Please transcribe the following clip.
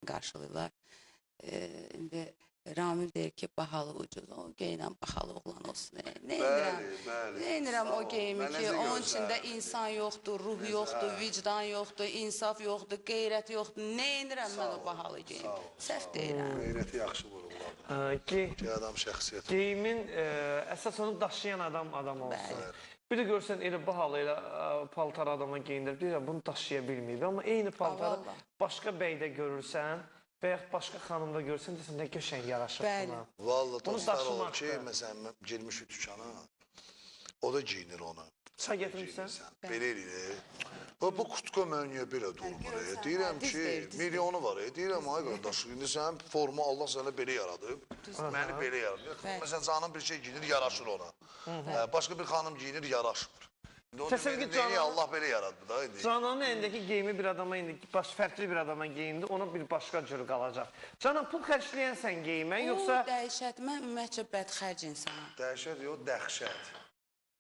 qarşılayırlar. İndi Ramil deyir ki, bahalı ucuz, o geyinən bahalı oğlan olsun. Ne edirəm? Bəli. Ne edirəm o geyimi Mən ki, necə onun gözlərdim? içində insan yoxdur, ruh yoxdur, vicdan yoxdur, insaf yoxdur, qeyrət yoxdur. Ne edirəm mən o bahalı geyimi? Səhv deyirəm. Qeyrəti yaxşı vururlar. Ki Adam şəxsiyyəti. geyimin əsas onu daşıyan adam olsun. Bir də görsən elə bahalı elə paltar adama geyindir. Deyirəm bunu daşıya bilməyib. Amma eyni paltarı Vallahi. başqa bəydə görürsən və yaxud başqa xanımda görürsən desən nə qəşəng yaraşır Bəli. buna. Valla dostlar olur daşımaqdır. ki, məsələn, girmişik dükana, o da giyinir onu. Sən gətirmirsən? Belə eləyir. Bu kutqa mənyə belə durmur. Deyirəm ki, milyonu var. Deyirəm, ay qardaş, indi sənin forma Allah sənə belə yaradıb. Məni belə yaradıb. Məsələn, canım bir şey giyinir, yaraşır ona. Başqa bir xanım giyinir, yaraşmır. Təsəvvür ki, Allah belə yaradıb da. Cananın əlindəki geyimi bir adama indi fərqli bir adama geyindi, ona bir başqa cür qalacaq. Canan, pul xərcləyən sən geyimən, yoxsa... O dəhşət, mən ümumiyyətcə bədxərc insanam. Dəhşət yox, dəhşət.